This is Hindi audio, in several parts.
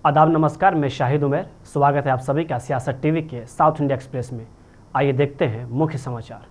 आदाब नमस्कार, मैं शाहिद उमर। स्वागत है आप सभी का सियासत टीवी के साउथ इंडिया एक्सप्रेस में। आइए देखते हैं मुख्य समाचार।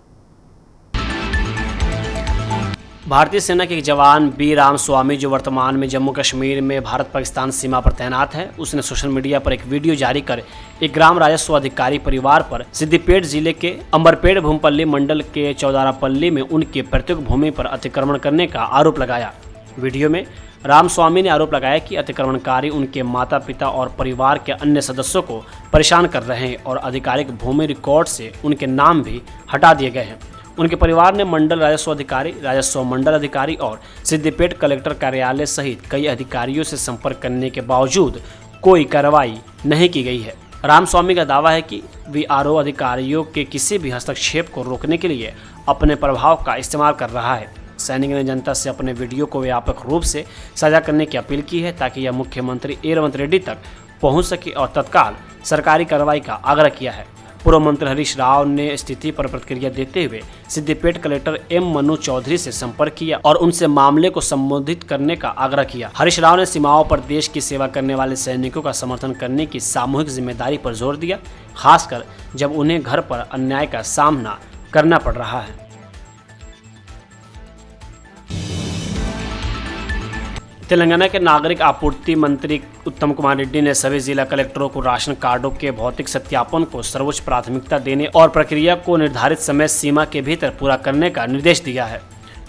भारतीय सेना के एक जवान बी रामस्वामी, जो वर्तमान में जम्मू कश्मीर में भारत पाकिस्तान सीमा पर तैनात है, उसने सोशल मीडिया पर एक वीडियो जारी कर एक ग्राम राजस्व अधिकारी परिवार पर सिद्दीपेट जिले के अंबरपेट भूमपल्ली मंडल के चौदारापल्ली में उनकी पैतृक भूमि पर अतिक्रमण करने का आरोप लगाया। वीडियो में रामस्वामी ने आरोप लगाया कि अतिक्रमणकारी उनके माता पिता और परिवार के अन्य सदस्यों को परेशान कर रहे हैं और आधिकारिक भूमि रिकॉर्ड से उनके नाम भी हटा दिए गए हैं। उनके परिवार ने मंडल राजस्व अधिकारी, राजस्व मंडल अधिकारी और सिद्दीपेट कलेक्टर कार्यालय सहित कई अधिकारियों से संपर्क करने के बावजूद कोई कार्रवाई नहीं की गई है। रामस्वामी का दावा है कि वीआरओ अधिकारियों के किसी भी हस्तक्षेप को रोकने के लिए अपने प्रभाव का इस्तेमाल कर रहा है। सैनिक ने जनता से अपने वीडियो को व्यापक रूप से साझा करने की अपील की है ताकि यह मुख्यमंत्री रेवंत रेड्डी तक पहुंच सके और तत्काल सरकारी कार्रवाई का आग्रह किया है। पूर्व मंत्री हरीश राव ने स्थिति पर प्रतिक्रिया देते हुए सिद्दीपेट कलेक्टर एम मनु चौधरी से संपर्क किया और उनसे मामले को संबोधित करने का आग्रह किया। हरीश राव ने सीमाओं पर देश की सेवा करने वाले सैनिकों का समर्थन करने की सामूहिक जिम्मेदारी पर जोर दिया, खासकर जब उन्हें घर पर अन्याय का सामना करना पड़ रहा है। तेलंगाना के नागरिक आपूर्ति मंत्री उत्तम कुमार रेड्डी ने सभी जिला कलेक्टरों को राशन कार्डों के भौतिक सत्यापन को सर्वोच्च प्राथमिकता देने और प्रक्रिया को निर्धारित समय सीमा के भीतर पूरा करने का निर्देश दिया है।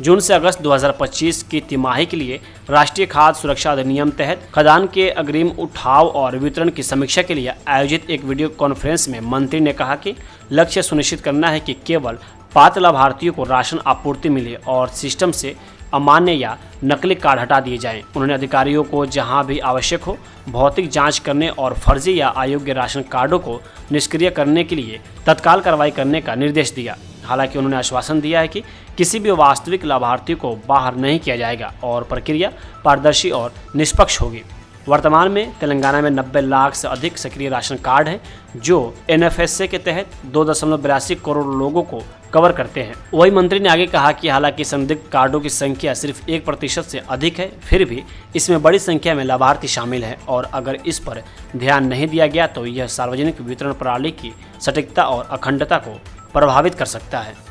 जून से अगस्त 2025 की तिमाही के लिए राष्ट्रीय खाद्य सुरक्षा अधिनियम तहत खदान के अग्रिम उठाव और वितरण की समीक्षा के लिए आयोजित एक वीडियो कॉन्फ्रेंस में मंत्री ने कहा कि लक्ष्य सुनिश्चित करना है कि केवल पात्र लाभार्थियों को राशन आपूर्ति मिले और सिस्टम से अमान्य या नकली कार्ड हटा दिए जाएं। उन्होंने अधिकारियों को जहां भी आवश्यक हो भौतिक जांच करने और फर्जी या अयोग्य राशन कार्डों को निष्क्रिय करने के लिए तत्काल कार्रवाई करने का निर्देश दिया। हालांकि उन्होंने आश्वासन दिया है कि किसी भी वास्तविक लाभार्थी को बाहर नहीं किया जाएगा और प्रक्रिया पारदर्शी और निष्पक्ष होगी। वर्तमान में तेलंगाना में 90 लाख से अधिक सक्रिय राशन कार्ड हैं, जो एनएफएसए के तहत 2.82 करोड़ लोगों को कवर करते हैं। वही मंत्री ने आगे कहा कि हालांकि संदिग्ध कार्डों की संख्या सिर्फ 1% से अधिक है, फिर भी इसमें बड़ी संख्या में लाभार्थी शामिल हैं और अगर इस पर ध्यान नहीं दिया गया तो यह सार्वजनिक वितरण प्रणाली की सटीकता और अखंडता को प्रभावित कर सकता है।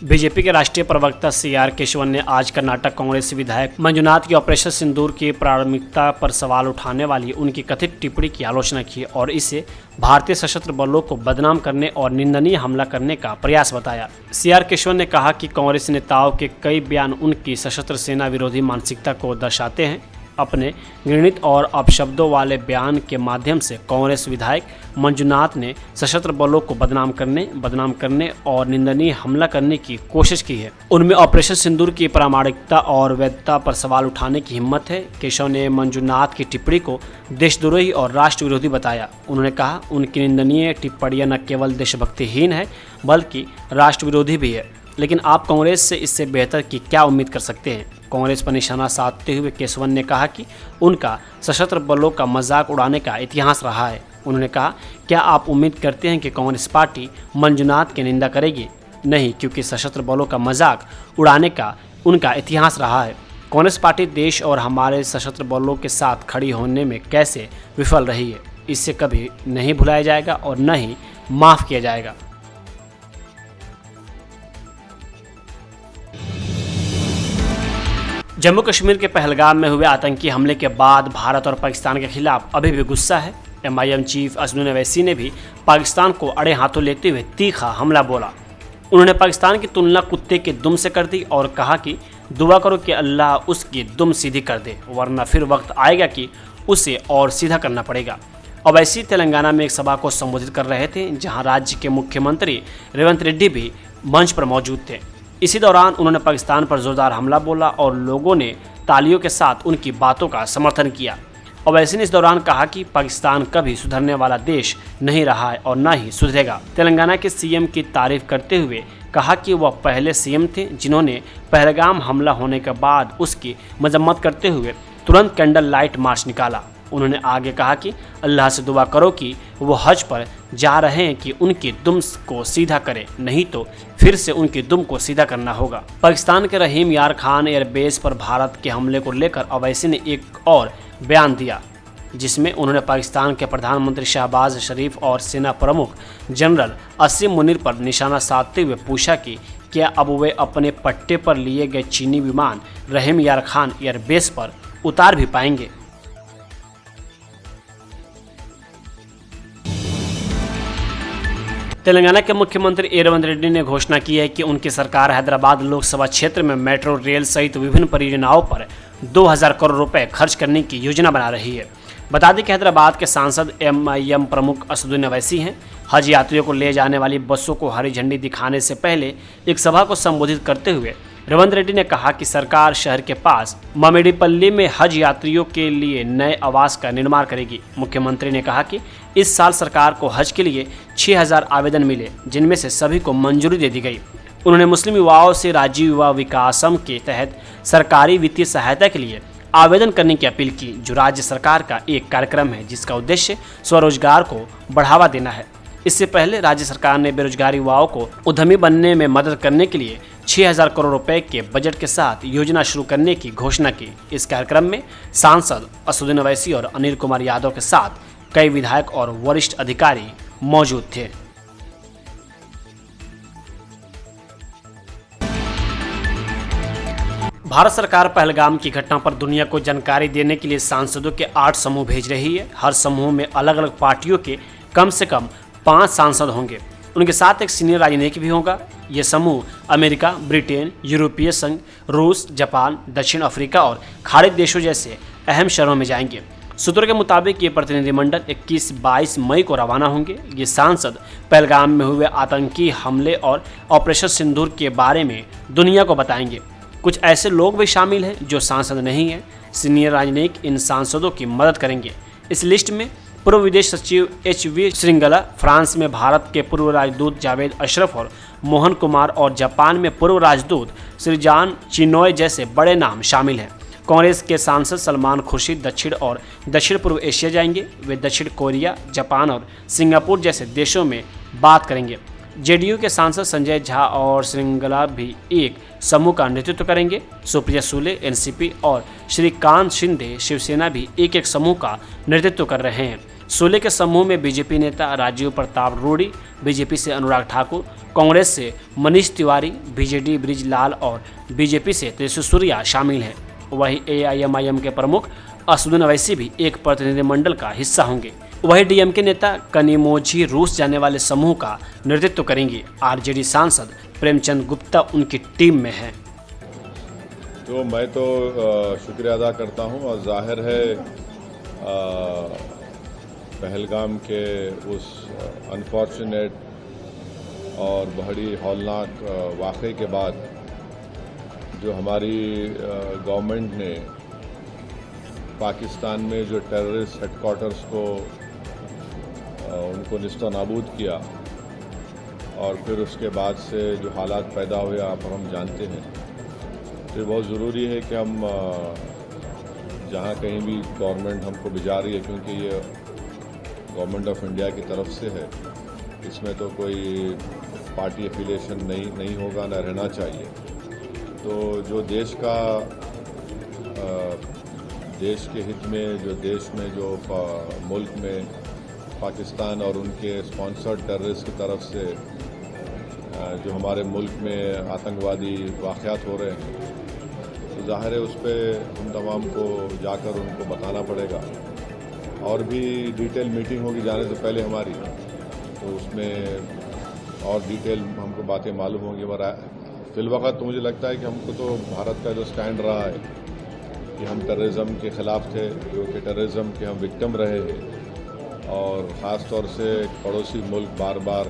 बीजेपी के राष्ट्रीय प्रवक्ता सीआर केशवन ने आज कर्नाटक कांग्रेस विधायक मंजुनाथ की ऑपरेशन सिंदूर की प्राथमिकता पर सवाल उठाने वाली उनकी कथित टिप्पणी की आलोचना की और इसे भारतीय सशस्त्र बलों को बदनाम करने और निंदनीय हमला करने का प्रयास बताया। सीआर केशवन ने कहा कि कांग्रेस नेताओं के कई बयान उनकी सशस्त्र सेना विरोधी मानसिकता को दर्शाते हैं। अपने घृणित और अपशब्दों वाले बयान के माध्यम से कांग्रेस विधायक मंजुनाथ ने सशस्त्र बलों को बदनाम करने और निंदनीय हमला करने की कोशिश की है। उनमें ऑपरेशन सिंदूर की प्रामाणिकता और वैधता पर सवाल उठाने की हिम्मत है। केशव ने मंजुनाथ की टिप्पणी को देशद्रोही और राष्ट्र विरोधी बताया। उन्होंने कहा उनकी निंदनीय टिप्पणियां न केवल देशभक्तिहीन है बल्कि राष्ट्र विरोधी भी है, लेकिन आप कांग्रेस से इससे बेहतर की क्या उम्मीद कर सकते हैं। कांग्रेस पर निशाना साधते हुए केशवन ने कहा कि उनका सशस्त्र बलों का मजाक उड़ाने का इतिहास रहा है। उन्होंने कहा, क्या आप उम्मीद करते हैं कि कांग्रेस पार्टी मंजुनाथ की निंदा करेगी? नहीं, क्योंकि सशस्त्र बलों का मजाक उड़ाने का उनका इतिहास रहा है। कांग्रेस पार्टी देश और हमारे सशस्त्र बलों के साथ खड़ी होने में कैसे विफल रही है, इससे कभी नहीं भुलाया जाएगा और न ही माफ़ किया जाएगा। जम्मू कश्मीर के पहलगाम में हुए आतंकी हमले के बाद भारत और पाकिस्तान के खिलाफ अभी भी गुस्सा है। एमआईएम चीफ असदुद्दीन ओवैसी ने भी पाकिस्तान को अड़े हाथों लेते हुए तीखा हमला बोला। उन्होंने पाकिस्तान की तुलना कुत्ते के दुम से कर दी और कहा कि दुआ करो कि अल्लाह उसकी दुम सीधी कर दे, वरना फिर वक्त आएगा कि उसे और सीधा करना पड़ेगा। ओवैसी तेलंगाना में एक सभा को संबोधित कर रहे थे, जहां राज्य के मुख्यमंत्री रेवंत रेड्डी भी मंच पर मौजूद थे। इसी दौरान उन्होंने पाकिस्तान पर जोरदार हमला बोला और लोगों ने तालियों के साथ उनकी बातों का समर्थन किया। ओवैसी ने इस दौरान कहा कि पाकिस्तान कभी सुधरने वाला देश नहीं रहा है और न ही सुधरेगा। तेलंगाना के सीएम की तारीफ करते हुए कहा कि वह पहले सीएम थे जिन्होंने पहलगाम हमला होने के बाद उसकी मजम्मत करते हुए तुरंत कैंडल लाइट मार्च निकाला। उन्होंने आगे कहा कि अल्लाह से दुआ करो कि वो हज पर जा रहे हैं कि उनकी दुम को सीधा करें, नहीं तो फिर से उनकी दुम को सीधा करना होगा। पाकिस्तान के रहीम यार खान एयरबेस पर भारत के हमले को लेकर अवैसी ने एक और बयान दिया, जिसमें उन्होंने पाकिस्तान के प्रधानमंत्री शहबाज शरीफ और सेना प्रमुख जनरल असीम मुनीर पर निशाना साधते हुए पूछा कि क्या अब वे अपने पट्टे पर लिए गए चीनी विमान रहीम यार खान एयरबेस पर उतार भी पाएंगे। तेलंगाना के मुख्यमंत्री रेवंत रेड्डी ने घोषणा की है कि उनकी सरकार हैदराबाद लोकसभा क्षेत्र में मेट्रो रेल सहित विभिन्न परियोजनाओं पर 2000 करोड़ रुपए खर्च करने की योजना बना रही है। बता दें कि हैदराबाद के सांसद MIM प्रमुख असदुद्दीन अवैसी हैं। हज यात्रियों को ले जाने वाली बसों को हरी झंडी दिखाने से पहले एक सभा को संबोधित करते हुए रेवंत रेड्डी ने कहा कि सरकार शहर के पास मामिडीपल्ली में हज यात्रियों के लिए नए आवास का निर्माण करेगी। मुख्यमंत्री ने कहा कि इस साल सरकार को हज के लिए 6000 आवेदन मिले, जिनमें से सभी को मंजूरी दे दी गई। उन्होंने मुस्लिम युवाओं से राजीव युवा विकासम के तहत सरकारी वित्तीय सहायता के लिए आवेदन करने की अपील की, जो राज्य सरकार का एक कार्यक्रम है जिसका उद्देश्य स्वरोजगार को बढ़ावा देना है। इससे पहले राज्य सरकार ने बेरोजगार युवाओं को उद्यमी बनने में मदद करने के लिए 6000 करोड़ रुपए के बजट के साथ योजना शुरू करने की घोषणा की। इस कार्यक्रम में सांसद असदुद्दीन अवैसी और अनिल कुमार यादव के साथ कई विधायक और वरिष्ठ अधिकारी मौजूद थे। भारत सरकार पहलगाम की घटना पर दुनिया को जानकारी देने के लिए सांसदों के 8 समूह भेज रही है। हर समूह में अलग अलग पार्टियों के कम से कम 5 सांसद होंगे। उनके साथ एक सीनियर राजनीतिक भी होगा। ये समूह अमेरिका, ब्रिटेन, यूरोपीय संघ, रूस, जापान, दक्षिण अफ्रीका और खाड़ी देशों जैसे अहम शहरों में जाएंगे। सूत्रों के मुताबिक ये प्रतिनिधिमंडल 21-22 मई को रवाना होंगे। ये सांसद पहलगाम में हुए आतंकी हमले और ऑपरेशन सिंदूर के बारे में दुनिया को बताएंगे। कुछ ऐसे लोग भी शामिल हैं जो सांसद नहीं हैं। सीनियर राजनीतिक इन सांसदों की मदद करेंगे। इस लिस्ट में पूर्व विदेश सचिव HV श्रृंगला, फ्रांस में भारत के पूर्व राजदूत जावेद अशरफ और मोहन कुमार और जापान में पूर्व राजदूत श्रीजान चिनॉय जैसे बड़े नाम शामिल हैं। कांग्रेस के सांसद सलमान खुर्शीद दक्षिण और दक्षिण पूर्व एशिया जाएंगे। वे दक्षिण कोरिया, जापान और सिंगापुर जैसे देशों में बात करेंगे। JDU के सांसद संजय झा और श्रृंगला भी एक समूह का नेतृत्व करेंगे। सुप्रिया सुले NCP और श्रीकांत शिंदे शिवसेना भी एक समूह का नेतृत्व कर रहे हैं। सुले के समूह में BJP नेता राजीव प्रताप रूडी, BJP से अनुराग ठाकुर, कांग्रेस से मनीष तिवारी, BJD ब्रिजलाल और BJP से तेजस्वी सूर्या शामिल हैं। वहीं AIMIM के प्रमुख असदुद्दीन अवैसी भी एक प्रतिनिधिमंडल का हिस्सा होंगे। वहीं DMK नेता कनिमोझी रूस जाने वाले समूह का नेतृत्व करेंगे। RJD सांसद प्रेमचंद गुप्ता उनकी टीम में हैं। तो मैं तो शुक्रिया अदा करता हूं और जाहिर है पहलगाम के उस अनफॉर्चुनेट और बड़ी हौलनाक वाक़े के बाद जो हमारी गवर्नमेंट ने पाकिस्तान में जो टेररिस्ट हेडक्वार्टर्स को उनको निस्ता नाबूद किया और फिर उसके बाद से जो हालात पैदा हुए आप हम जानते हैं। तो ये बहुत ज़रूरी है कि हम जहाँ कहीं भी गवर्नमेंट हमको भिजा रही है, क्योंकि ये गवर्नमेंट ऑफ इंडिया की तरफ से है, इसमें तो कोई पार्टी एफिलिएशन नहीं होगा, ना रहना चाहिए। तो जो देश का देश के हित में, जो देश में जो मुल्क में पाकिस्तान और उनके स्पॉन्सर्ड टेररिस्ट की तरफ से जो हमारे मुल्क में आतंकवादी वाक़यात हो रहे हैं, तो ज़ाहिर है उस पर हम तमाम को जाकर उनको बताना पड़ेगा। और भी डिटेल मीटिंग होगी जाने से पहले हमारी, तो उसमें और डिटेल हमको बातें मालूम होंगी। मगर फिलवक़्त तो मुझे लगता है कि हमको तो भारत का जो स्टैंड रहा है कि हम टेररिज्म के ख़िलाफ़ थे, जो कि टेररिज्म के हम विक्टिम रहे हैं, और ख़ास तौर से पड़ोसी मुल्क बार बार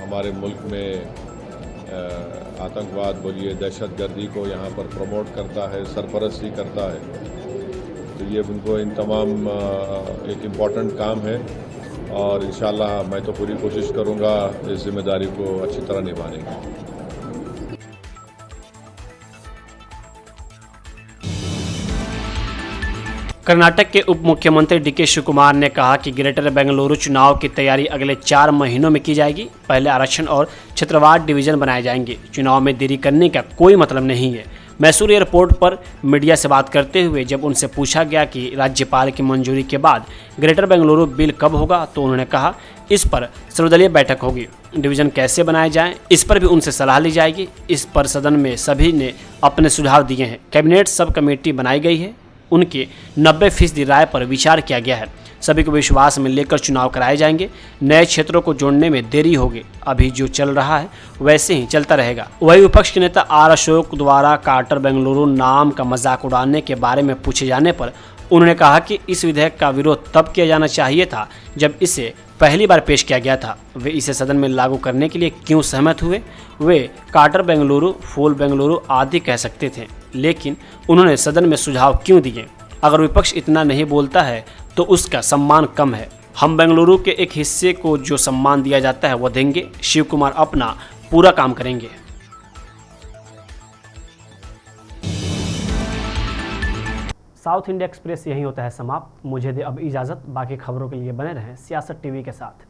हमारे मुल्क में आतंकवाद बोलिए, दहशतगर्दी को यहाँ पर प्रमोट करता है, सरपरस्ती करता है। तो ये उनको इन तमाम एक इम्पॉर्टेंट काम है और इंशाअल्लाह मैं तो पूरी कोशिश करूँगा इस जिम्मेदारी को अच्छी तरह निभाने की। कर्नाटक के उप मुख्यमंत्री डीके शिवकुमार ने कहा कि ग्रेटर बेंगलुरु चुनाव की तैयारी अगले 4 महीनों में की जाएगी। पहले आरक्षण और क्षेत्रवार डिवीजन बनाए जाएंगे। चुनाव में देरी करने का कोई मतलब नहीं है। मैसूर एयरपोर्ट पर मीडिया से बात करते हुए जब उनसे पूछा गया कि राज्यपाल की मंजूरी के बाद ग्रेटर बेंगलुरु बिल कब होगा, तो उन्होंने कहा इस पर सर्वदलीय बैठक होगी। डिवीज़न कैसे बनाए जाएं, इस पर भी उनसे सलाह ली जाएगी। इस पर सदन में सभी ने अपने सुझाव दिए हैं। कैबिनेट सब कमेटी बनाई गई है। उनके 90% राय पर विचार किया गया है। सभी को विश्वास में लेकर चुनाव कराए जाएंगे। नए क्षेत्रों को जोड़ने में देरी होगी। अभी जो चल रहा है वैसे ही चलता रहेगा। वही विपक्ष के नेता आर अशोक द्वारा कार्टर बेंगलुरु नाम का मजाक उड़ाने के बारे में पूछे जाने पर उन्होंने कहा कि इस विधेयक का विरोध तब किया जाना चाहिए था जब इसे पहली बार पेश किया गया था। वे इसे सदन में लागू करने के लिए क्यों सहमत हुए? वे कार्टर बेंगलुरु, फूल बेंगलुरु आदि कह सकते थे, लेकिन उन्होंने सदन में सुझाव क्यों दिए? अगर विपक्ष इतना नहीं बोलता है तो उसका सम्मान कम है। हम बेंगलुरु के एक हिस्से को जो सम्मान दिया जाता है वो देंगे। शिव कुमार अपना पूरा काम करेंगे। साउथ इंडिया एक्सप्रेस यहीं होता है समाप्त। मुझे दे अब इजाज़त। बाकी खबरों के लिए बने रहें सियासत टीवी के साथ।